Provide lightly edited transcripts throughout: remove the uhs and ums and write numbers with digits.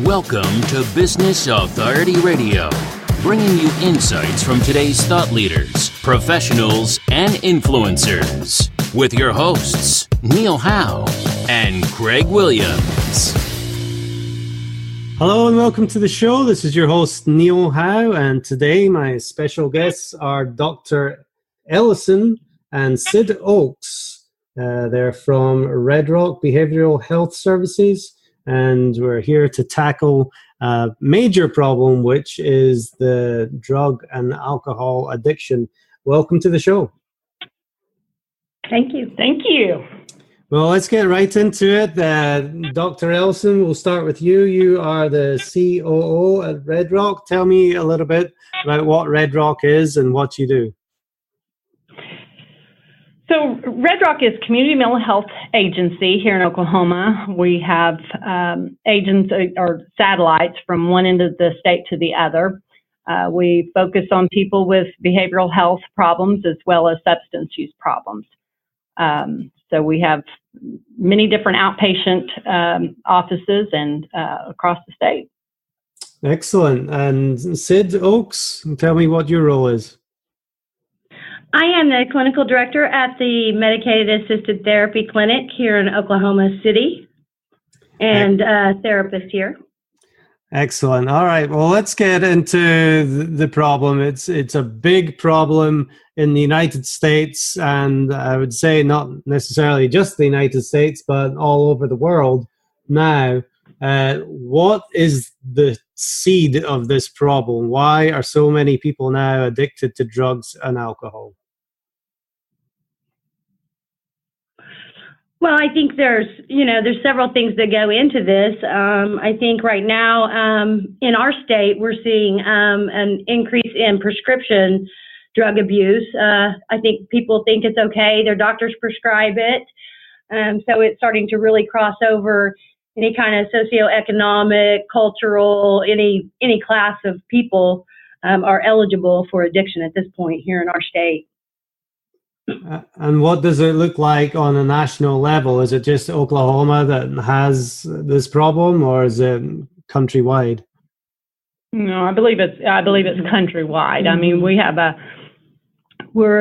Welcome to Business Authority Radio, bringing you insights from today's thought leaders, professionals, and influencers. With your hosts, Neil Howe and Craig Williams. Hello and welcome to the show. This is your host, Neil Howe, and today my special guests are Dr. Ellison and Sid Oakes. They're from Red Rock Behavioral Health Services, and we're here to tackle a major problem, which is the drug and alcohol addiction. Welcome to the show. Thank you. Thank you. Well, let's get right into it. Dr. Ellison, we'll start with you. You are the COO at Red Rock. Tell me a little bit about what Red Rock is and what you do. So Red Rock is a community mental health agency here in Oklahoma. We have agents or satellites from one end of the state to the other. We focus on people with behavioral health problems as well as substance use problems. So we have many different outpatient offices and across the state. Excellent. And Sid Oakes, tell me what your role is. I am the clinical director at the Medicationassisted therapy clinic here in Oklahoma City and a therapist here. Excellent. All right. Well, let's get into the problem. It's a big problem in the United States, and I would say not necessarily just the United States, but all over the world now. What is the seed of this problem? Why are so many people now addicted to drugs and alcohol? Well, I think there's several things that go into this. I think right now in our state, we're seeing an increase in prescription drug abuse. I think people think it's okay. Their doctors prescribe it. So it's starting to really cross over any kind of socioeconomic, cultural, any class of people are eligible for addiction at this point here in our state. And what does it look like on a national level? Is it just Oklahoma that has this problem, or is it countrywide? No, I believe it's countrywide. I mean, we're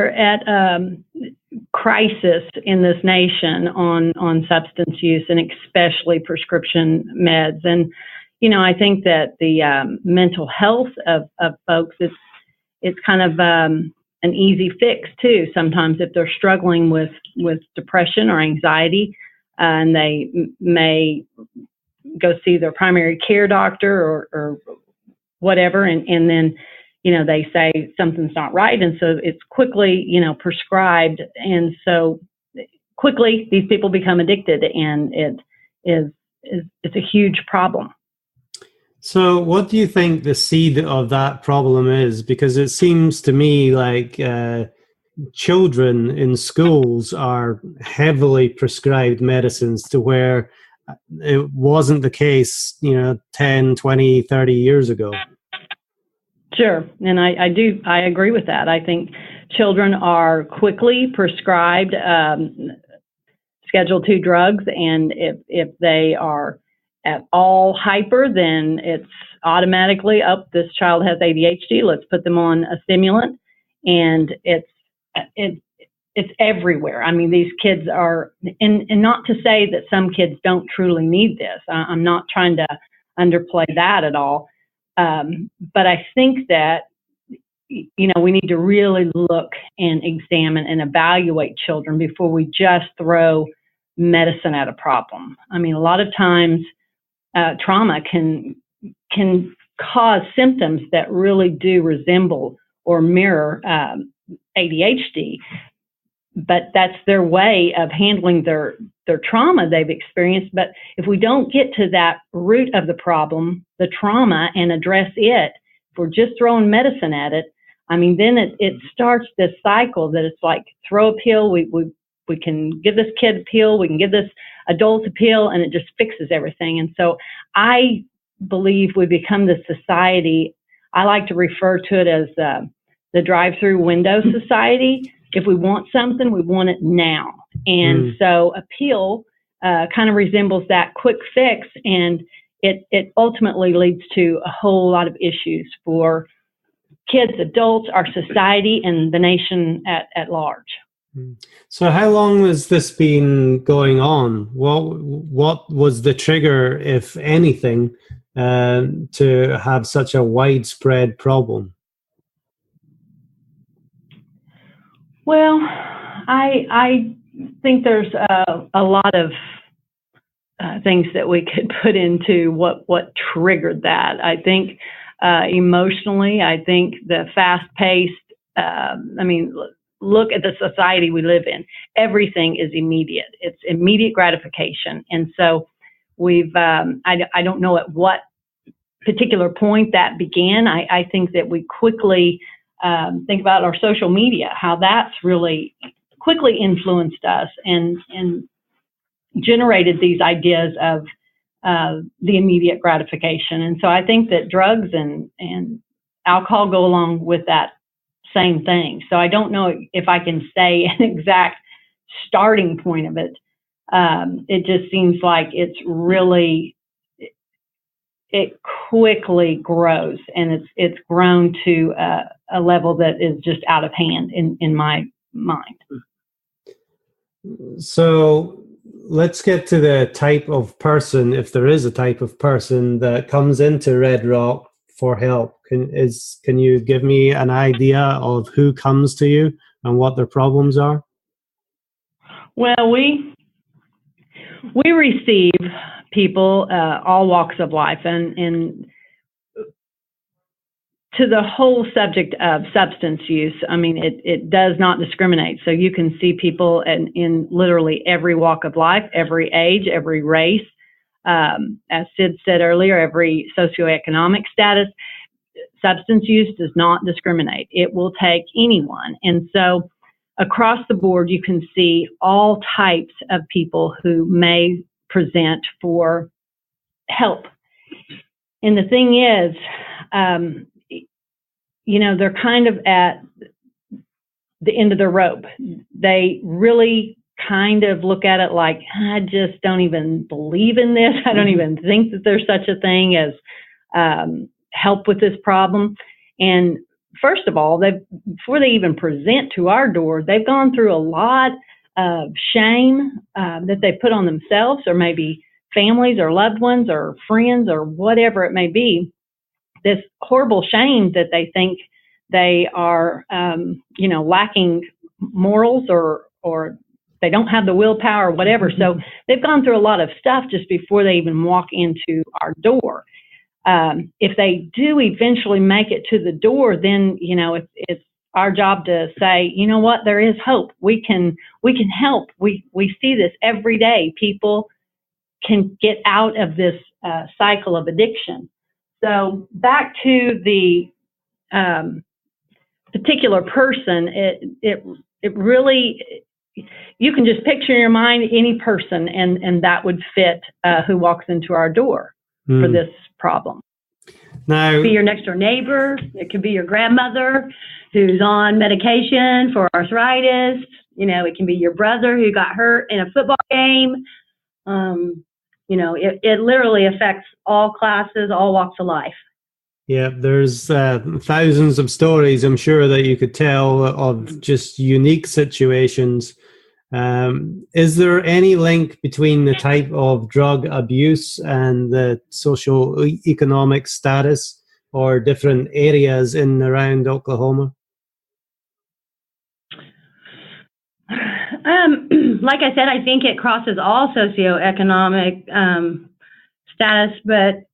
at a crisis in this nation on substance use and especially prescription meds. And I think that the mental health of folks it's kind of an easy fix too. Sometimes if they're struggling with depression or anxiety, and they may go see their primary care doctor or whatever, and then they say something's not right, and so it's quickly prescribed, and so quickly these people become addicted, and it's a huge problem. So what do you think the seed of that problem is? Because it seems to me like children in schools are heavily prescribed medicines to where it wasn't the case, 10, 20, 30 years ago. Sure. And I agree with that. I think children are quickly prescribed Schedule II drugs, and if they are at all hyper, then it's automatically this child has ADHD. Let's put them on a stimulant, and it's everywhere. I mean, these kids are, and not to say that some kids don't truly need this. I'm not trying to underplay that at all. But I think that, we need to really look and examine and evaluate children before we just throw medicine at a problem. I mean, a lot of times, trauma can cause symptoms that really do resemble or mirror ADHD, but that's their way of handling their trauma they've experienced. But if we don't get to that root of the problem, the trauma, and address it, if we're just throwing medicine at it, I mean, then it starts this cycle that it's like throw a pill, we can give this kid a pill, we can give this adult a pill, and it just fixes everything. And so I believe we become the society, I like to refer to it as the drive-through window society. If we want something, we want it now. And so a pill kind of resembles that quick fix. And it ultimately leads to a whole lot of issues for kids, adults, our society, and the nation at large. So how long has this been going on? What was the trigger, if anything, to have such a widespread problem? Well, I think there's a lot of things that we could put into what triggered that. I think emotionally, I think the fast-paced, look at the society we live in. Everything is immediate. It's immediate gratification. And so I don't know at what particular point that began. I think that we quickly think about our social media, how that's really quickly influenced us and generated these ideas of the immediate gratification. And so I think that drugs and alcohol go along with that same thing. So I don't know if I can say an exact starting point of it. It just seems like it's really, it quickly grows, and it's grown to a level that is just out of hand in my mind. So let's get to the type of person, if there is a type of person that comes into Red Rock for help. Can you give me an idea of who comes to you and what their problems are? Well, we receive people, all walks of life, and to the whole subject of substance use. I mean, it does not discriminate. So you can see people in literally every walk of life, every age, every race. As Sid said earlier, every socioeconomic status. Substance use does not discriminate. It will take anyone. And so across the board, you can see all types of people who may present for help. And the thing is, they're kind of at the end of their rope. They really kind of look at it like, I just don't even believe in this. I don't even think that there's such a thing as help with this problem. And first of all, before they even present to our door, they've gone through a lot of shame that they put on themselves, or maybe families or loved ones or friends or whatever it may be. This horrible shame that they think they are, lacking morals or they don't have the willpower or whatever. So they've gone through a lot of stuff just before they even walk into our door. If they do eventually make it to the door, then, it's our job to say, you know what, there is hope. We can help. We see this every day. People can get out of this cycle of addiction. So back to the particular person, it really, you can just picture in your mind any person, and that would fit who walks into our door for this problem. Now, it could be your next door neighbor. It could be your grandmother who's on medication for arthritis. It can be your brother who got hurt in a football game. It literally affects all classes, all walks of life. Yeah, there's thousands of stories, I'm sure, that you could tell of just unique situations. Is there any link between the type of drug abuse and the socio-economic status or different areas in and around Oklahoma? Like I said, I think it crosses all socioeconomic status, but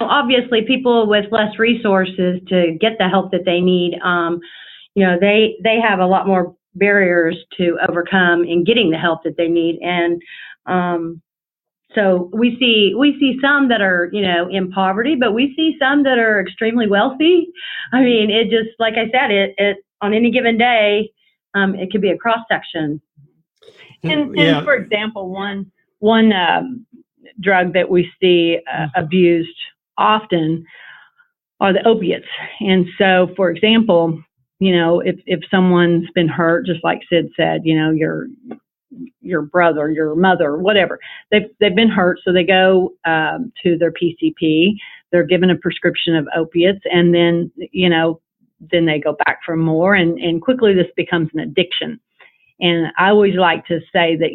obviously people with less resources to get the help that they need, they have a lot more barriers to overcome in getting the help that they need. And so we see some that are, in poverty, but we see some that are extremely wealthy. I mean, it just, like I said, it on any given day, it could be a cross section. And for example, one drug that we see abused often are the opiates. And so, for example, if someone's been hurt, just like Sid said, your brother, your mother, whatever. They've been hurt, so they go to their PCP. They're given a prescription of opiates, and then then they go back for more, and quickly this becomes an addiction. And I always like to say that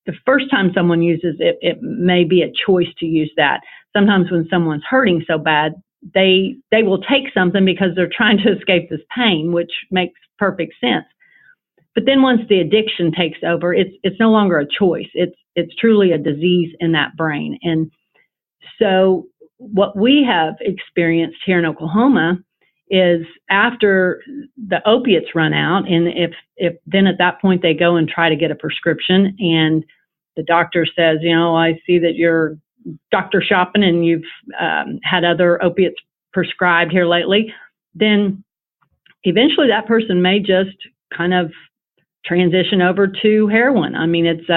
the first time someone uses it, it may be a choice to use that. Sometimes when someone's hurting so bad, they will take something because they're trying to escape this pain, which makes perfect sense. But then once the addiction takes over, it's no longer a choice. It's truly a disease in that brain. And so what we have experienced here in Oklahoma is after the opiates run out, and if then at that point they go and try to get a prescription, and the doctor says, I see that you're doctor shopping and you've had other opiates prescribed here lately, then eventually that person may just kind of transition over to heroin. I mean, it's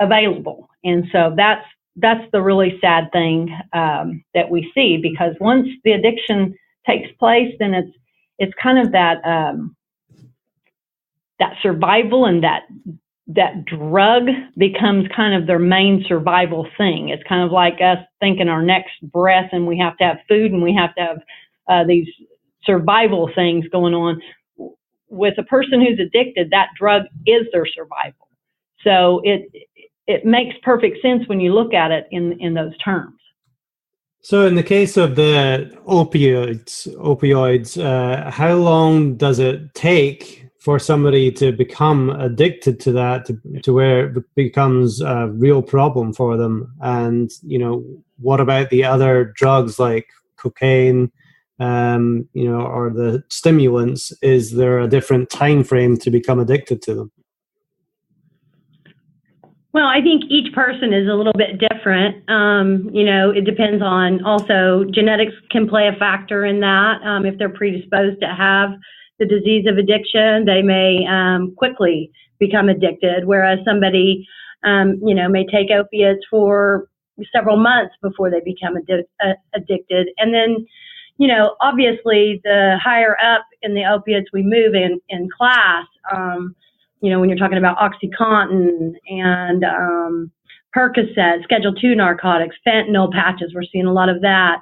available. And so that's the really sad thing that we see, because once the addiction takes place, then it's kind of that survival, and that drug becomes kind of their main survival thing. It's kind of like us thinking our next breath, and we have to have food, and we have to have these survival things going on. With a person who's addicted, that drug is their survival. So it makes perfect sense when you look at it in those terms. So in the case of the opioids, how long does it take for somebody to become addicted to that, to where it becomes a real problem for them? And, what about the other drugs like cocaine, or the stimulants? Is there a different time frame to become addicted to them? Well, I think each person is a little bit different. It depends on also genetics can play a factor in that. If they're predisposed to have the disease of addiction, they may quickly become addicted, whereas somebody, may take opiates for several months before they become addicted. And then, obviously the higher up in the opiates we move in class, when you're talking about OxyContin and Percocet, Schedule II narcotics, fentanyl patches, we're seeing a lot of that.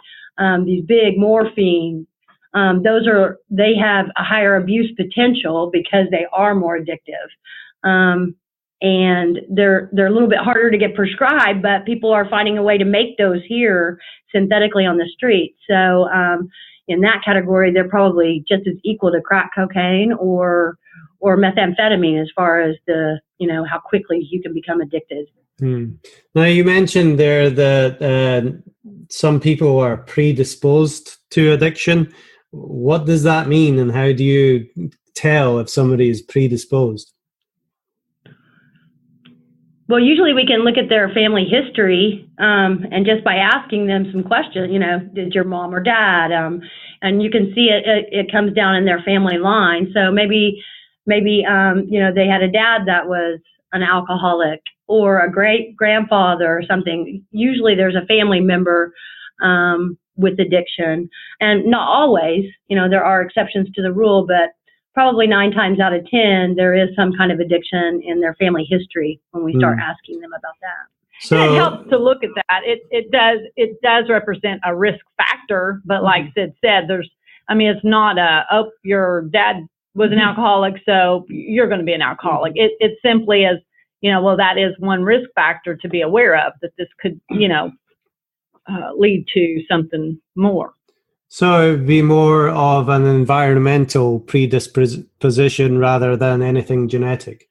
These big morphine, they have a higher abuse potential because they are more addictive. And they're a little bit harder to get prescribed, but people are finding a way to make those here synthetically on the street. So in that category, they're probably just as equal to crack cocaine or methamphetamine as far as how quickly you can become addicted. Now, you mentioned there that some people are predisposed to addiction. What does that mean, and how do you tell if somebody is predisposed? Well, usually we can look at their family history, and just by asking them some questions, did your mom or dad, and you can see it comes down in their family line. So maybe they had a dad that was an alcoholic, or a great grandfather or something. Usually there's a family member with addiction, and not always, there are exceptions to the rule, but probably 9 times out of 10, there is some kind of addiction in their family history when we start asking them about that. So and it helps to look at that. It does represent a risk factor, but like Sid said, it's not your dad was an alcoholic, so you're going to be an alcoholic. It simply is, that is one risk factor to be aware of, that this could, lead to something more. So it would be more of an environmental predisposition rather than anything genetic.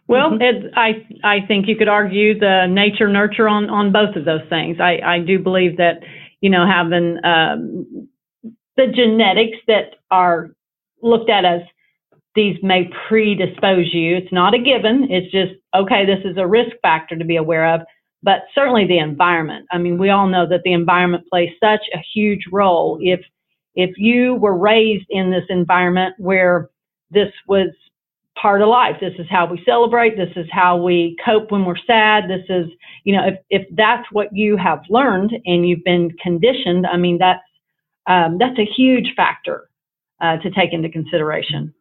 Well, I think you could argue the nature nurture on both of those things. I do believe that, having the genetics that are looked at as these may predispose you. It's not a given. It's just, okay, this is a risk factor to be aware of. But certainly the environment. I mean, we all know that the environment plays such a huge role. If you were raised in this environment where this was part of life, this is how we celebrate, this is how we cope when we're sad, this is, if that's what you have learned and you've been conditioned, I mean, that's a huge factor to take into consideration.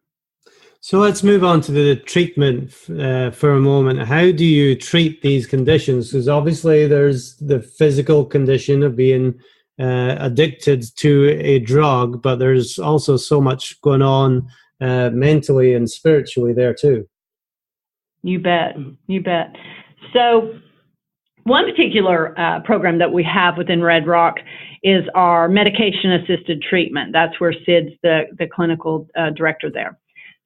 So let's move on to the treatment for a moment. How do you treat these conditions? Because obviously there's the physical condition of being addicted to a drug, but there's also so much going on mentally and spiritually there too. You bet. So one particular program that we have within Red Rock is our medication-assisted treatment. That's where Sid's the clinical director there.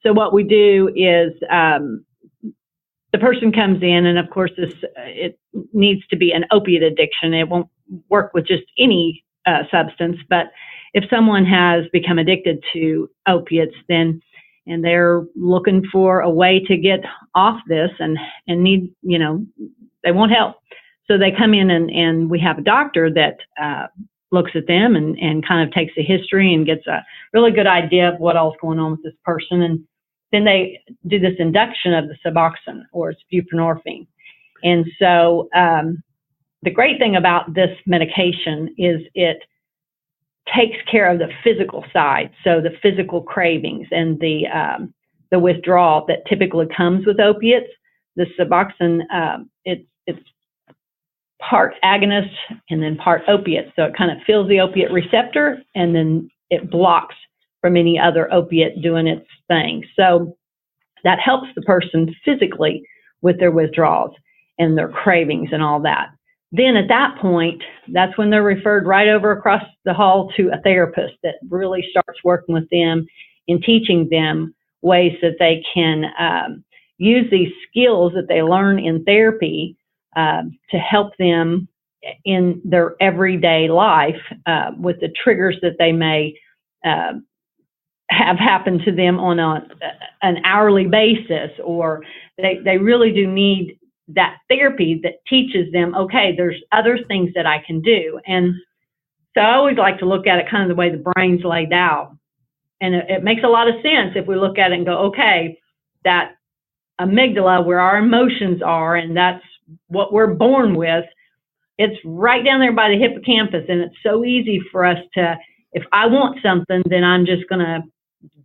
So what we do is the person comes in, and of course it needs to be an opiate addiction. It won't work with just any substance, but if someone has become addicted to opiates, and they're looking for a way to get off this and need, they want help. So they come in and we have a doctor that looks at them and kind of takes a history and gets a really good idea of what all's going on with this person. And then they do this induction of the Suboxone, or it's buprenorphine. And so the great thing about this medication is it takes care of the physical side, so the physical cravings and the withdrawal that typically comes with opiates. The Suboxone, it's part agonist and then part opiate, so it kind of fills the opiate receptor and then it blocks from any other opiate doing its thing. So that helps the person physically with their withdrawals and their cravings and all that. Then at that point, that's when they're referred right over across the hall to a therapist that really starts working with them and teaching them ways that they can use these skills that they learn in therapy to help them in their everyday life with the triggers that they may have happen to them on an hourly basis, or they really do need that therapy that teaches them, okay, there's other things that I can do. And so I always like to look at it kind of the way the brain's laid out. And it makes a lot of sense if we look at it and go, okay, that amygdala, where our emotions are, and that's what we're born with, it's right down there by the hippocampus. And it's so easy for us to, if I want something, then I'm just going to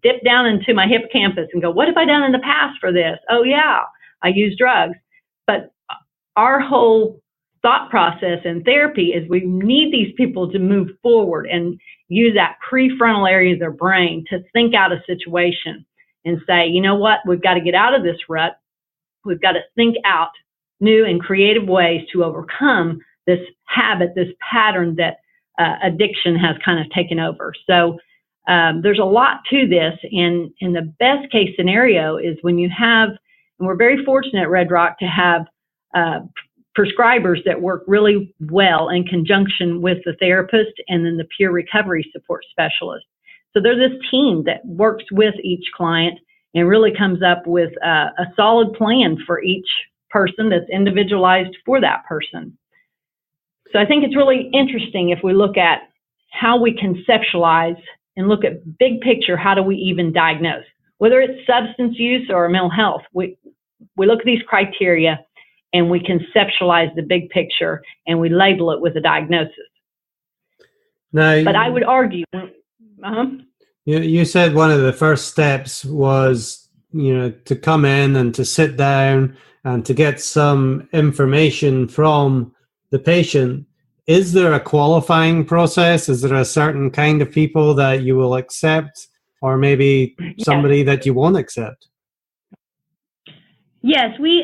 dip down into my hippocampus and go, what have I done in the past for this? Oh, yeah, I use drugs. But our whole thought process in therapy is we need these people to move forward and use that prefrontal area of their brain to think out a situation and say, you know what, we've got to get out of this rut. We've got to think out new and creative ways to overcome this habit, this pattern that addiction has kind of taken over. So there's a lot to this. And the best case scenario is when you have, and we're very fortunate at Red Rock to have prescribers that work really well in conjunction with the therapist and then the peer recovery support specialist. So they're this team that works with each client and really comes up with a solid plan for each person that's individualized for that person. So I think it's really interesting if we look at how we conceptualize and look at big picture, how do we even diagnose? Whether it's substance use or mental health, we look at these criteria and we conceptualize the big picture and we label it with a diagnosis. Now, but I would argue, you said one of the first steps was, to come in and to sit down and to get some information from the patient. Is there a qualifying process? Is there a certain kind of people that you will accept, or maybe somebody that you won't accept? Yes, we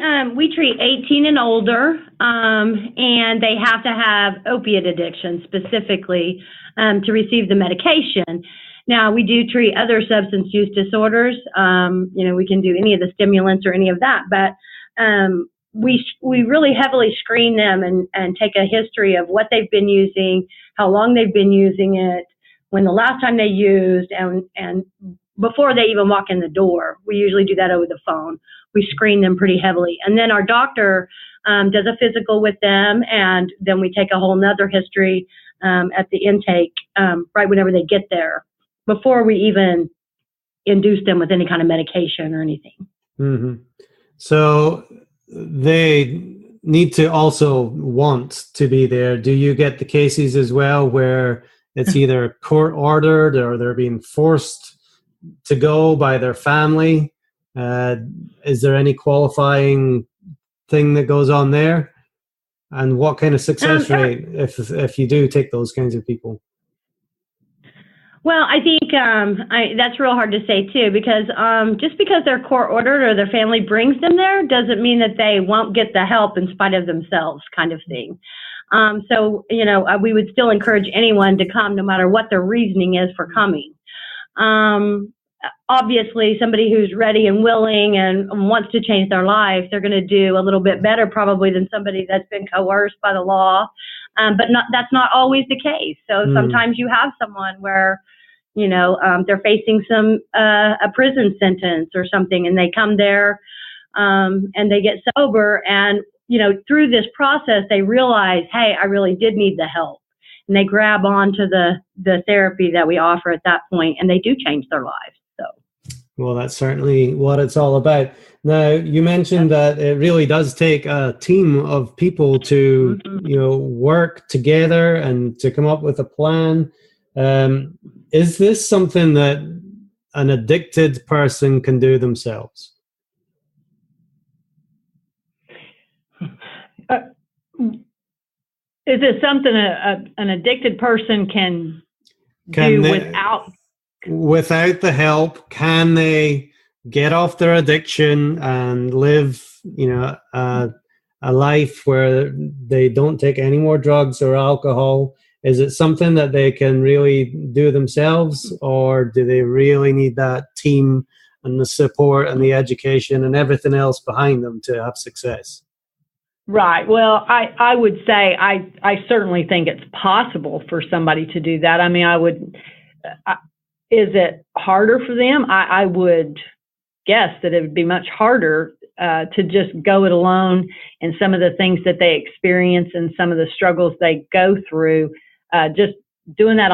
treat 18 and older, and they have to have opiate addiction specifically to receive the medication. Now, we do treat other substance use disorders. We can do any of the stimulants or any of that, but we really heavily screen them and take a history of what they've been using, how long they've been using it, when the last time they used, and before they even walk in the door. We usually do that over the phone. We screen them pretty heavily. And then our doctor does a physical with them, and then we take a whole nother history at the intake right whenever they get there, before we even induce them with any kind of medication or anything. Mm-hmm. So they need to also want to be there. Do you get the cases as well where it's either court ordered or they're being forced to go by their family? Is there any qualifying thing that goes on there? And what kind of success rate if you do take those kinds of people? Well, I think that's real hard to say too, because just because they're court ordered or their family brings them there doesn't mean that they won't get the help in spite of themselves, kind of thing. So, we would still encourage anyone to come no matter what their reasoning is for coming. Obviously, somebody who's ready and willing and wants to change their life, they're going to do a little bit better probably than somebody that's been coerced by the law. But that's not always the case. So sometimes you have someone where, they're facing a prison sentence or something, and they come there and they get sober. And, through this process, they realize, hey, I really did need the help. And they grab onto the therapy that we offer at that point, and they do change their lives. Well, that's certainly what it's all about. Now, you mentioned that it really does take a team of people to, work together and to come up with a plan. Is this something that an addicted person can do themselves? Is it something an addicted person can do without the help? Can they get off their addiction and live, a life where they don't take any more drugs or alcohol? Is it something that they can really do themselves, or do they really need that team and the support and the education and everything else behind them to have success? Right. Well, I would say I certainly think it's possible for somebody to do that. I mean, is it harder for them? I would guess that it would be much harder to just go it alone, and some of the things that they experience and some of the struggles they go through, just doing that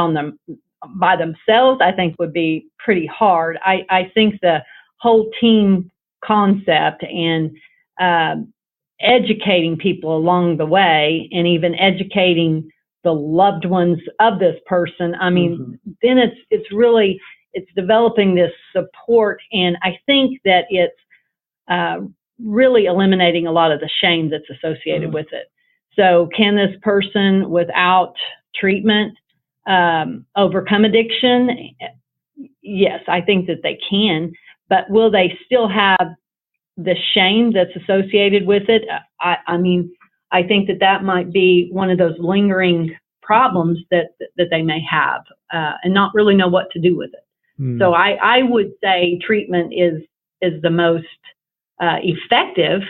by themselves, I think would be pretty hard. I think the whole team concept and educating people along the way, and even educating the loved ones of this person. I mean, then it's developing this support, and I think that it's really eliminating a lot of the shame that's associated with it. So can this person without treatment overcome addiction? Yes, I think that they can, but will they still have the shame that's associated with it? I mean, I think that might be one of those lingering problems that they may have, and not really know what to do with it. So I would say treatment is the most effective,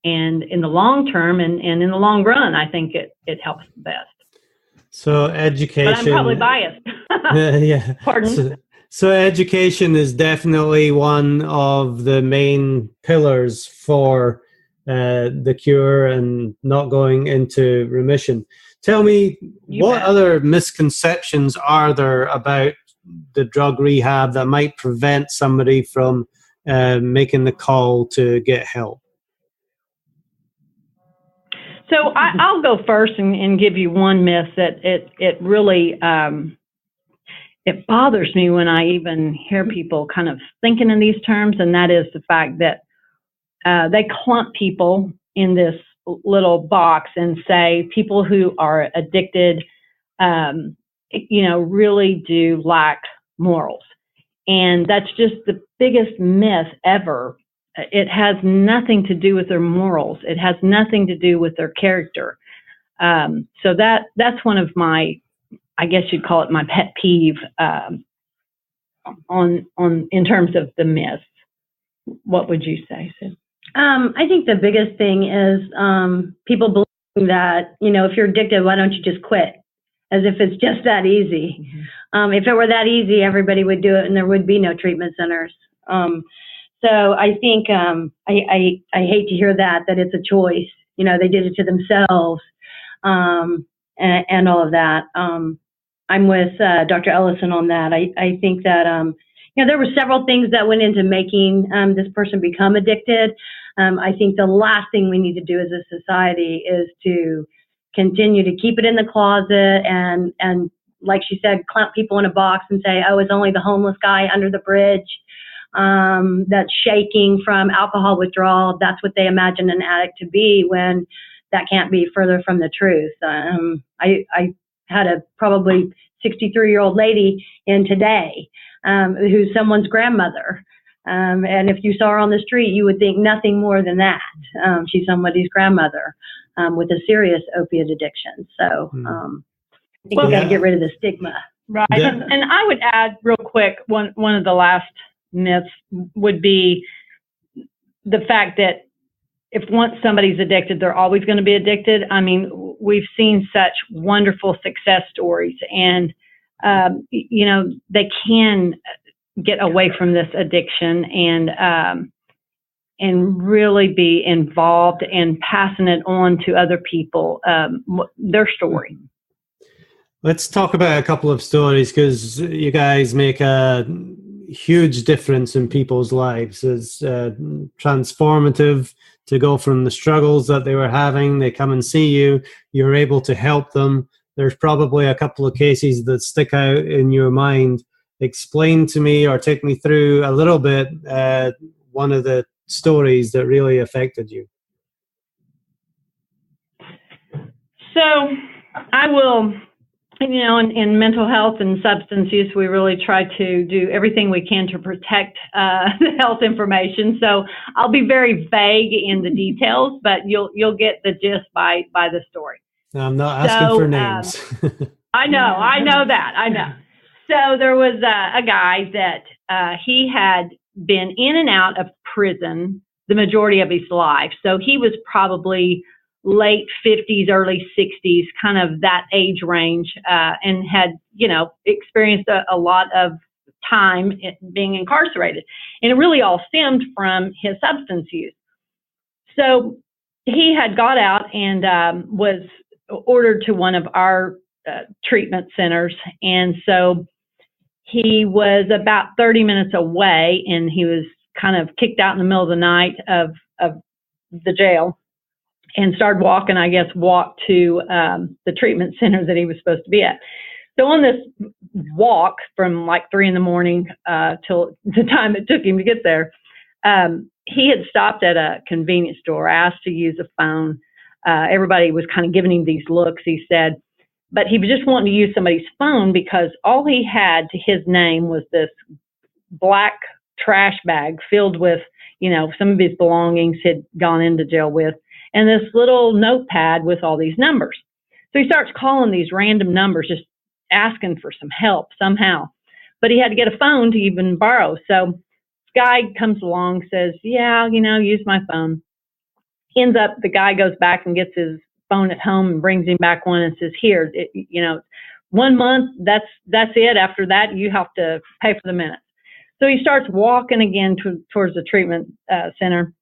and in the long term and in the long run, I think it helps the best. So education. But I'm probably biased. Yeah. Pardon? So education is definitely one of the main pillars for the cure and not going into remission. Tell me, what other misconceptions are there about the drug rehab that might prevent somebody from making the call to get help? So I'll go first and give you one myth that it really it bothers me when I even hear people kind of thinking in these terms, and that is the fact that they clump people in this little box and say people who are addicted, really do lack morals. And that's just the biggest myth ever. It has nothing to do with their morals. It has nothing to do with their character. So that's one of my, I guess you'd call it my pet peeve on in terms of the myths. What would you say, Sid? I think the biggest thing is people believing that, if you're addicted, why don't you just quit? As if it's just that easy. If it were that easy, everybody would do it and there would be no treatment centers. So I think I hate to hear that it's a choice. They did it to themselves and all of that. I'm with Dr. Ellison on that. I think that there were several things that went into making this person become addicted. I think the last thing we need to do as a society is to continue to keep it in the closet and like she said, clamp people in a box and say, oh, it's only the homeless guy under the bridge. that's shaking from alcohol withdrawal. That's what they imagine an addict to be, when that can't be further from the truth. I had a probably 63-year-old lady in today who's someone's grandmother. And if you saw her on the street, you would think nothing more than that. She's somebody's grandmother with a serious opiate addiction. So I think we got to get rid of the stigma. Right. Yeah. And I would add real quick, one of the last myths would be the fact that if once somebody's addicted, they're always going to be addicted. I mean, we've seen such wonderful success stories, and, they can get away from this addiction and really be involved and passing it on to other people, their story. Let's talk about a couple of stories, because you guys make a huge difference in people's lives. It's transformative to go from the struggles that they were having. They come and see you. You're able to help them. There's probably a couple of cases that stick out in your mind. Explain to me, or take me through a little bit, one of the stories that really affected you. So I will... in mental health and substance use, we really try to do everything we can to protect the health information. So I'll be very vague in the details, but you'll get the gist by the story. I'm not asking for names. I know that. So there was a guy that he had been in and out of prison the majority of his life. So he was probably late 50s, early 60s, kind of that age range, and had, experienced a lot of time being incarcerated. And it really all stemmed from his substance use. So he had got out and was ordered to one of our treatment centers. And so he was about 30 minutes away, and he was kind of kicked out in the middle of the night of the jail, and started walking, walked to the treatment center that he was supposed to be at. So on this walk from like 3 a.m. till the time it took him to get there, he had stopped at a convenience store, asked to use a phone. Everybody was kind of giving him these looks, he said, but he was just wanting to use somebody's phone because all he had to his name was this black trash bag filled with, some of his belongings he'd gone into jail with, and this little notepad with all these numbers. So he starts calling these random numbers, just asking for some help somehow. But he had to get a phone to even borrow. So this guy comes along, says, yeah, use my phone. Ends up, the guy goes back and gets his phone at home and brings him back one and says, here, 1 month, that's it. After that, you have to pay for the minutes. So he starts walking again towards the treatment center,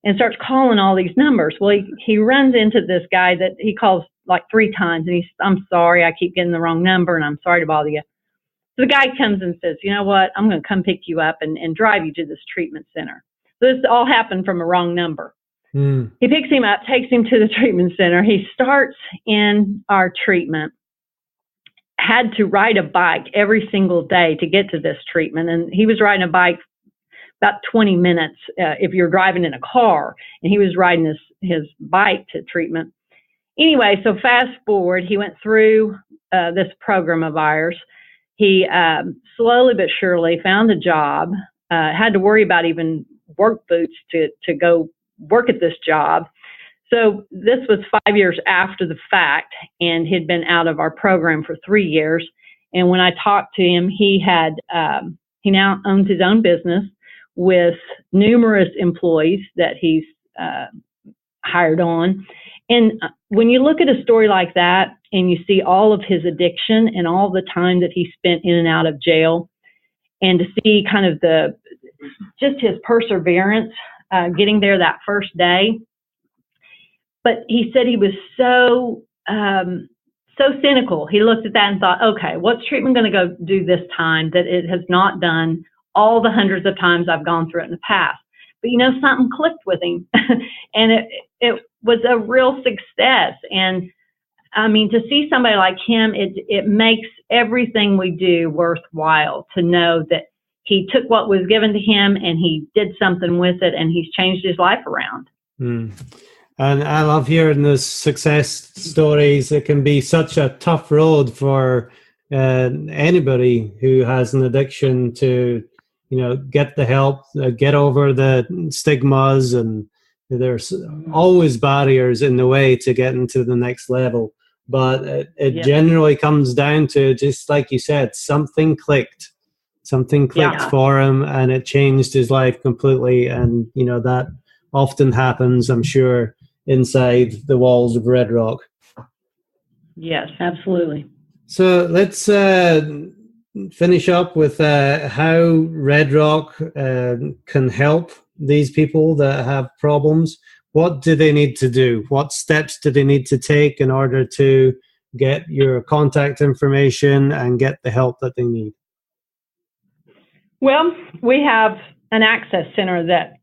and starts calling all these numbers. Well, he runs into this guy that he calls like 3 times, and I'm sorry, I keep getting the wrong number, and I'm sorry to bother you. So the guy comes and says, you know what, I'm going to come pick you up and drive you to this treatment center. So this all happened from a wrong number. He picks him up, takes him to the treatment center. He starts in our treatment, had to ride a bike every single day to get to this treatment, and he was riding a bike about 20 minutes if you're driving in a car, and he was riding his bike to treatment. Anyway, so fast forward, he went through this program of ours. He slowly but surely found a job, had to worry about even work boots to go work at this job. So this was 5 years after the fact, and he'd been out of our program for 3 years. And when I talked to him, he now owns his own business with numerous employees that he's hired on. And when you look at a story like that and you see all of his addiction and all the time that he spent in and out of jail, and to see kind of just his perseverance getting there that first day. But he said he was so cynical. He looked at that and thought, okay, what's treatment going to go do this time that it has not done all the hundreds of times I've gone through it in the past? But, something clicked with him and it was a real success. And I mean, to see somebody like him, it makes everything we do worthwhile, to know that he took what was given to him and he did something with it, and he's changed his life around. And I love hearing those success stories. It can be such a tough road for anybody who has an addiction to, get the help, get over the stigmas, and there's always barriers in the way to getting to the next level. But it generally comes down to, just like you said, something clicked for him, and it changed his life completely. And, that often happens, I'm sure, inside the walls of Red Rock. Yes, absolutely. So let's finish up with how Red Rock can help these people that have problems. What do they need to do? What steps do they need to take in order to get your contact information and get the help that they need? Well, we have an access center that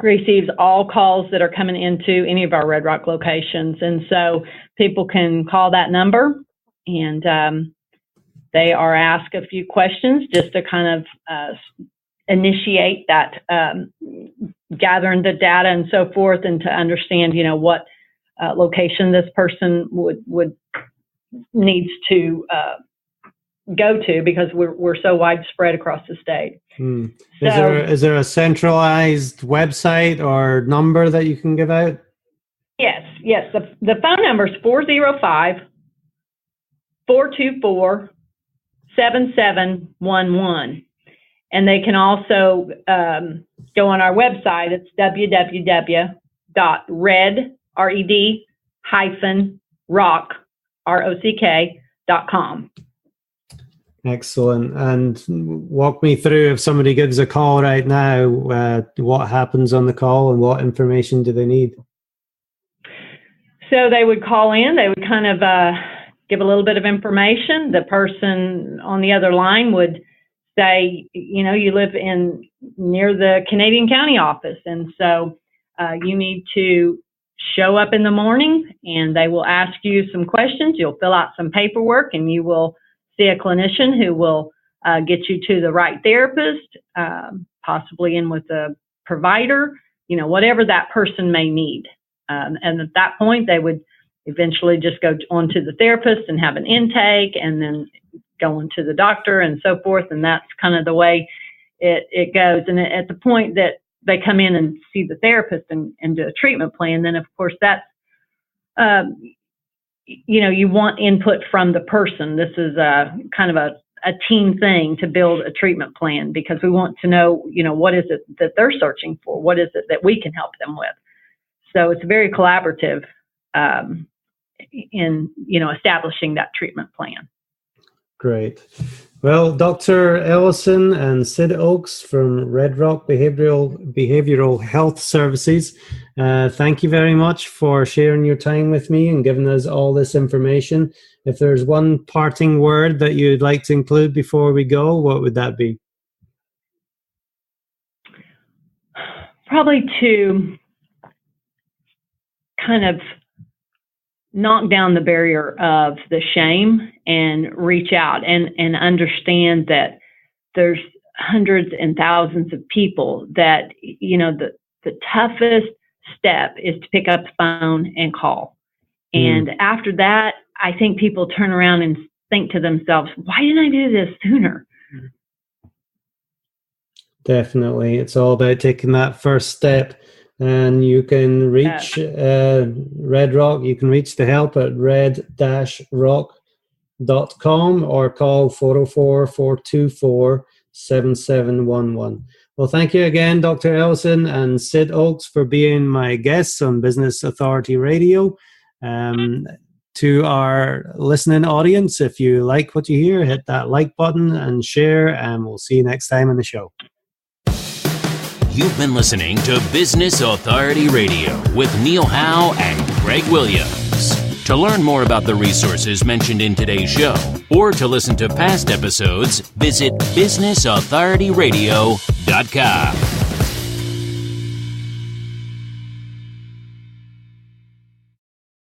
receives all calls that are coming into any of our Red Rock locations. And so people can call that number, and they are asked a few questions just to kind of initiate that gathering the data and so forth, and to understand, what location this person would needs to go to, because we're so widespread across the state. Is there a centralized website or number that you can give out? Yes. The phone number is 405-424-7711. And they can also go on our website. It's www.red-rock.com. Excellent. And walk me through, if somebody gives a call right now, what happens on the call and what information do they need? So they would call in. They would kind of give a little bit of information. The person on the other line would say, you live near the Canadian County office, and so you need to show up in the morning, and they will ask you some questions. You'll fill out some paperwork, and you will see a clinician who will get you to the right therapist, possibly in with a provider, whatever that person may need. And at that point, they would eventually just go on to the therapist and have an intake, and then go on to the doctor and so forth. And that's kind of the way it goes. And at the point that they come in and see the therapist and do a treatment plan, then of course that's, you want input from the person. This is a kind of a team thing to build a treatment plan, because we want to know, what is it that they're searching for? What is it that we can help them with? So it's very collaborative in, establishing that treatment plan. Great. Well, Dr. Ellison and Sid Oakes from Red Rock Behavioral Health Services, thank you very much for sharing your time with me and giving us all this information. If there's one parting word that you'd like to include before we go, what would that be? Probably to kind of knock down the barrier of the shame and reach out and understand that there's hundreds and thousands of people that, the toughest step is to pick up the phone and call. And after that, I think people turn around and think to themselves, why didn't I do this sooner? Definitely. It's all about taking that first step. And you can reach Red Rock. You can reach the help at red-rock.com or call 404-424-7711. Well, thank you again, Dr. Ellison and Sid Oakes, for being my guests on Business Authority Radio. To our listening audience, if you like what you hear, hit that like button and share, and we'll see you next time on the show. You've been listening to Business Authority Radio with Neil Howe and Greg Williams. To learn more about the resources mentioned in today's show, or to listen to past episodes, visit businessauthorityradio.com.